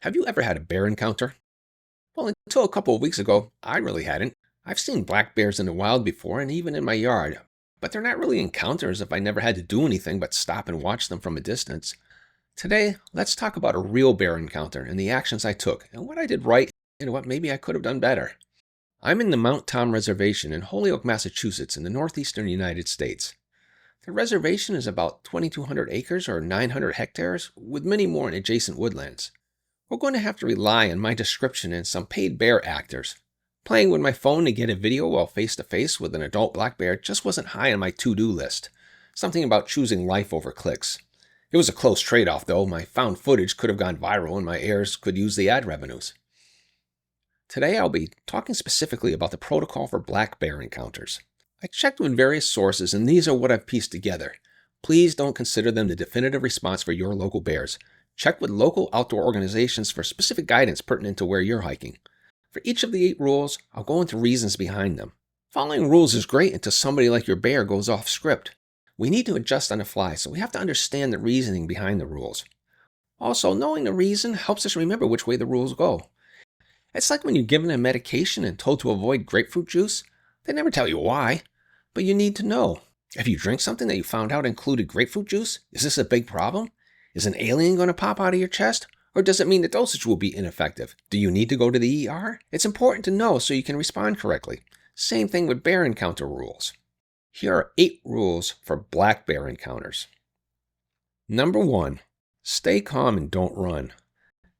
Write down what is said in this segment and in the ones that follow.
Have you ever had a bear encounter? Well, until a couple of weeks ago, I really hadn't. I've seen black bears in the wild before and even in my yard, but they're not really encounters if I never had to do anything but stop and watch them from a distance. Today, let's talk about a real bear encounter and the actions I took and what I did right and what maybe I could have done better. I'm in the Mount Tom Reservation in Holyoke, Massachusetts in the northeastern United States. The reservation is about 2,200 acres or 900 hectares, with many more in adjacent woodlands. We're going to have to rely on my description and some paid bear actors. Playing with my phone to get a video while face-to-face with an adult black bear just wasn't high on my to-do list. Something about choosing life over clicks. It was a close trade-off, though. My found footage could have gone viral and my heirs could use the ad revenues. Today I'll be talking specifically about the protocol for black bear encounters. I checked with various sources and these are what I've pieced together. Please don't consider them the definitive response for your local bears. Check with local outdoor organizations for specific guidance pertinent to where you're hiking. For each of the 8 rules, I'll go into reasons behind them. Following rules is great until somebody like your bear goes off script. We need to adjust on the fly, so we have to understand the reasoning behind the rules. Also, knowing the reason helps us remember which way the rules go. It's like when you're given a medication and told to avoid grapefruit juice. They never tell you why, but you need to know. If you drink something that you found out included grapefruit juice, is this a big problem? Is an alien going to pop out of your chest? Or does it mean the dosage will be ineffective? Do you need to go to the ER? It's important to know so you can respond correctly. Same thing with bear encounter rules. Here are 8 rules for black bear encounters. Number 1, stay calm and don't run.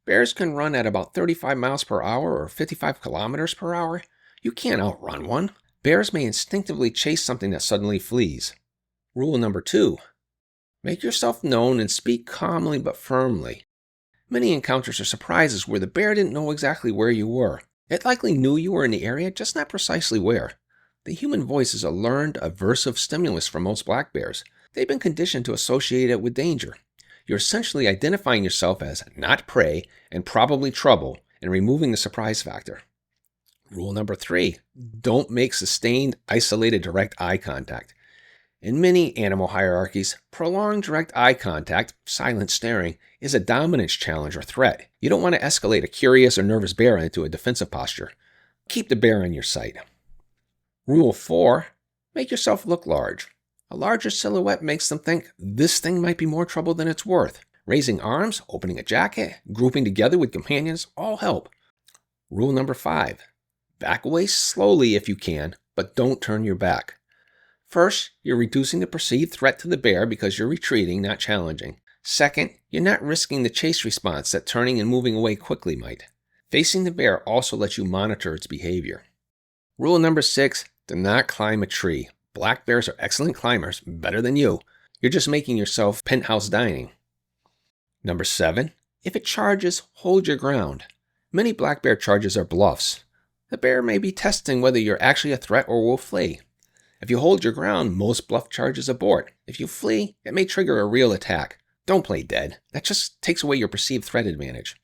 Bears can run at about 35 miles per hour or 55 kilometers per hour. You can't outrun one. Bears may instinctively chase something that suddenly flees. Rule number 2, make yourself known and speak calmly but firmly. Many encounters are surprises where the bear didn't know exactly where you were. It likely knew you were in the area, just not precisely where. The human voice is a learned, aversive stimulus for most black bears. They've been conditioned to associate it with danger. You're essentially identifying yourself as not prey and probably trouble and removing the surprise factor. Rule number 3, don't make sustained, isolated direct eye contact. In many animal hierarchies, prolonged direct eye contact, silent staring, is a dominance challenge or threat. You don't want to escalate a curious or nervous bear into a defensive posture. Keep the bear in your sight. Rule 4, make yourself look large. A larger silhouette makes them think this thing might be more trouble than it's worth. Raising arms, opening a jacket, grouping together with companions all help. Rule number 5, back away slowly if you can, but don't turn your back. First, you're reducing the perceived threat to the bear because you're retreating, not challenging. Second, you're not risking the chase response that turning and moving away quickly might. Facing the bear also lets you monitor its behavior. Rule number 6, do not climb a tree. Black bears are excellent climbers, better than you. You're just making yourself penthouse dining. Number 7, if it charges, hold your ground. Many black bear charges are bluffs. The bear may be testing whether you're actually a threat or will flee. If you hold your ground, most bluff charges abort. If you flee, it may trigger a real attack. Don't play dead. That just takes away your perceived threat advantage.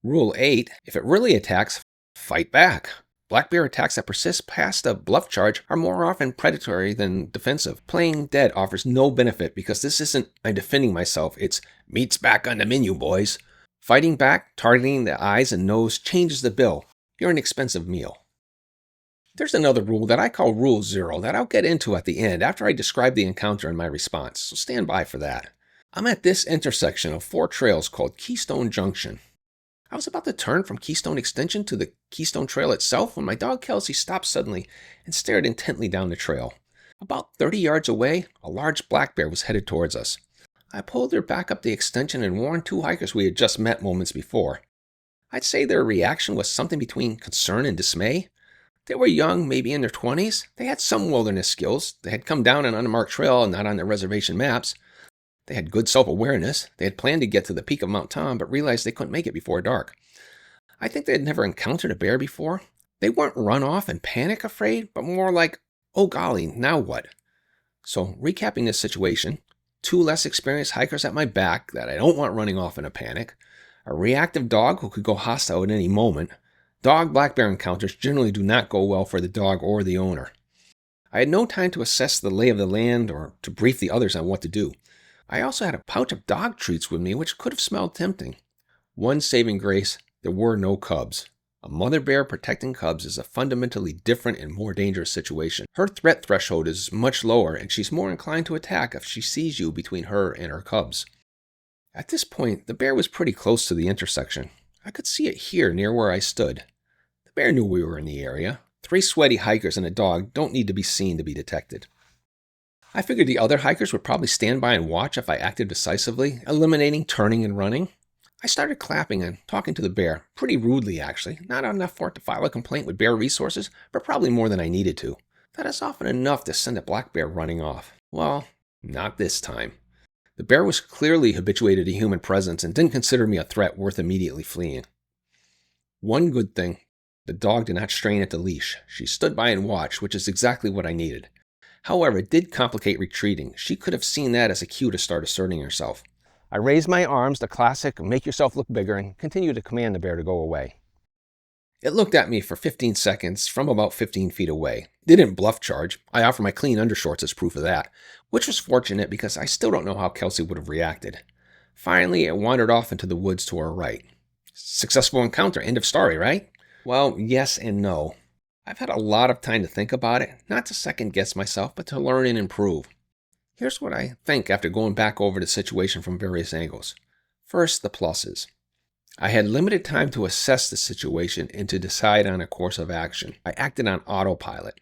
Rule 8, if it really attacks, fight back. Black bear attacks that persist past a bluff charge are more often predatory than defensive. Playing dead offers no benefit because this isn't I'm defending myself, it's meat's back on the menu, boys. Fighting back, targeting the eyes and nose changes the bill. You're an expensive meal. There's another rule that I call Rule 0 that I'll get into at the end after I describe the encounter and my response, so stand by for that. I'm at this intersection of 4 trails called Keystone Junction. I was about to turn from Keystone Extension to the Keystone Trail itself when my dog Kelsey stopped suddenly and stared intently down the trail. About 30 yards away, a large black bear was headed towards us. I pulled her back up the extension and warned 2 hikers we had just met moments before. I'd say their reaction was something between concern and dismay. They were young, maybe in their 20s. They had some wilderness skills. They had come down an unmarked trail and not on their reservation maps. They had good self-awareness. They had planned to get to the peak of Mount Tom, but realized they couldn't make it before dark. I think they had never encountered a bear before. They weren't run off and panic afraid, but more like, oh golly, now what? So recapping this situation, 2 less experienced hikers at my back that I don't want running off in a panic, a reactive dog who could go hostile at any moment. Dog black bear encounters generally do not go well for the dog or the owner. I had no time to assess the lay of the land or to brief the others on what to do. I also had a pouch of dog treats with me which could have smelled tempting. One saving grace, there were no cubs. A mother bear protecting cubs is a fundamentally different and more dangerous situation. Her threat threshold is much lower, and she's more inclined to attack if she sees you between her and her cubs. At this point, the bear was pretty close to the intersection. I could see it here near where I stood. The bear knew we were in the area. 3 sweaty hikers and a dog don't need to be seen to be detected. I figured the other hikers would probably stand by and watch if I acted decisively, eliminating turning and running. I started clapping and talking to the bear, pretty rudely actually, not enough for it to file a complaint with Bear Resources, but probably more than I needed to. That is often enough to send a black bear running off. Well, not this time. The bear was clearly habituated to human presence and didn't consider me a threat worth immediately fleeing. One good thing, the dog did not strain at the leash. She stood by and watched, which is exactly what I needed. However, it did complicate retreating. She could have seen that as a cue to start asserting herself. I raised my arms, the classic make yourself look bigger, and continued to command the bear to go away. It looked at me for 15 seconds from about 15 feet away. It didn't bluff charge. I offer my clean undershorts as proof of that, which was fortunate because I still don't know how Kelsey would have reacted. Finally, it wandered off into the woods to our right. Successful encounter, end of story, right? Well, yes and no. I've had a lot of time to think about it, not to second guess myself, but to learn and improve. Here's what I think after going back over the situation from various angles. First, the pluses. I had limited time to assess the situation and to decide on a course of action. I acted on autopilot.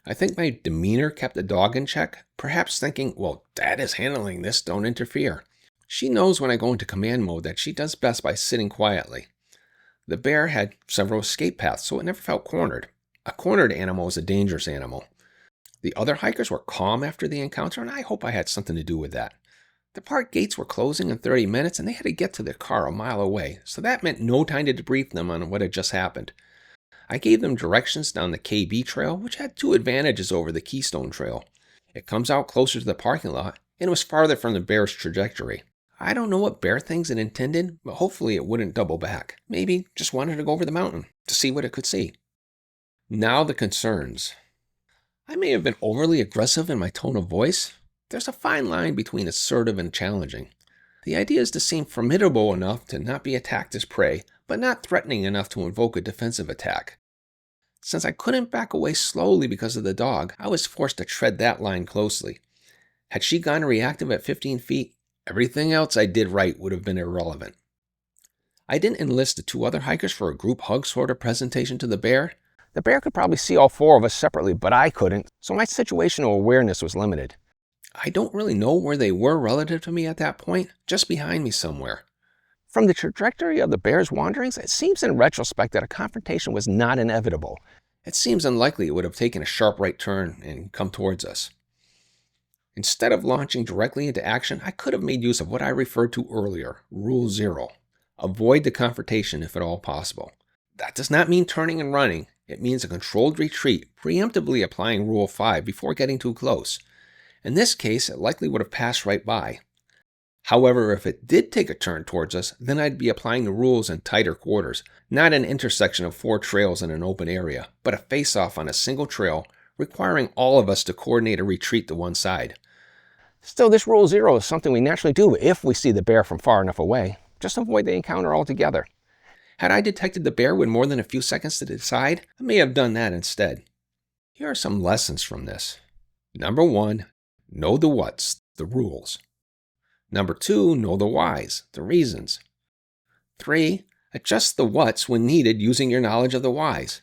I think my demeanor kept the dog in check, perhaps thinking, well, Dad is handling this, don't interfere. She knows when I go into command mode that she does best by sitting quietly. The bear had several escape paths, so it never felt cornered. A cornered animal is a dangerous animal. The other hikers were calm after the encounter, and I hope I had something to do with that. The park gates were closing in 30 minutes, and they had to get to their car a mile away, so that meant no time to debrief them on what had just happened. I gave them directions down the KB trail, which had 2 advantages over the Keystone Trail. It comes out closer to the parking lot, and it was farther from the bear's trajectory. I don't know what bear things it intended, but hopefully it wouldn't double back. Maybe just wanted to go over the mountain to see what it could see. Now the concerns. I may have been overly aggressive in my tone of voice. There's a fine line between assertive and challenging. The idea is to seem formidable enough to not be attacked as prey, but not threatening enough to invoke a defensive attack. Since I couldn't back away slowly because of the dog, I was forced to tread that line closely. Had she gone reactive at 15 feet, everything else I did right would have been irrelevant. I didn't enlist the 2 other hikers for a group hug sort of presentation to the bear. The bear could probably see all 4 of us separately, but I couldn't, so my situational awareness was limited. I don't really know where they were relative to me at that point, just behind me somewhere. From the trajectory of the bear's wanderings, it seems in retrospect that a confrontation was not inevitable. It seems unlikely it would have taken a sharp right turn and come towards us. Instead of launching directly into action, I could have made use of what I referred to earlier, Rule 0. Avoid the confrontation if at all possible. That does not mean turning and running. It means a controlled retreat, preemptively applying Rule 5 before getting too close. In this case, it likely would have passed right by. However, if it did take a turn towards us, then I'd be applying the rules in tighter quarters, not an intersection of 4 trails in an open area, but a face-off on a single trail, requiring all of us to coordinate a retreat to one side. Still, this Rule 0 is something we naturally do if we see the bear from far enough away. Just avoid the encounter altogether. Had I detected the bear with more than a few seconds to decide, I may have done that instead. Here are some lessons from this. Number 1, know the what's, the rules. Number 2, know the whys, the reasons. 3, adjust the what's when needed using your knowledge of the whys.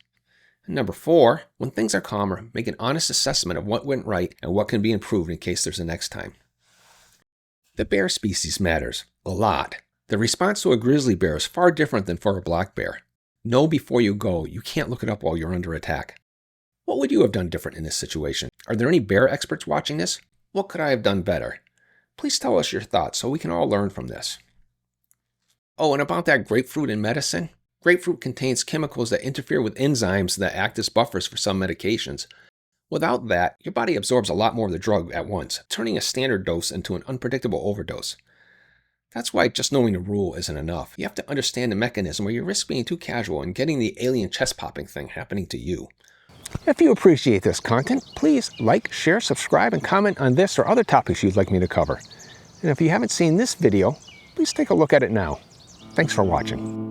And number 4, when things are calmer, make an honest assessment of what went right and what can be improved in case there's a next time. The bear species matters a lot. The response to a grizzly bear is far different than for a black bear. Know before you go. You can't look it up while you're under attack. What would you have done different in this situation? Are there any bear experts watching this? What could I have done better? Please tell us your thoughts so we can all learn from this. Oh, and about that grapefruit in medicine. Grapefruit contains chemicals that interfere with enzymes that act as buffers for some medications. Without that, your body absorbs a lot more of the drug at once, turning a standard dose into an unpredictable overdose. That's why just knowing the rule isn't enough. You have to understand the mechanism or you risk being too casual and getting the alien chest-popping thing happening to you. If you appreciate this content, please like, share, subscribe, and comment on this or other topics you'd like me to cover. And if you haven't seen this video, please take a look at it now. Thanks for watching.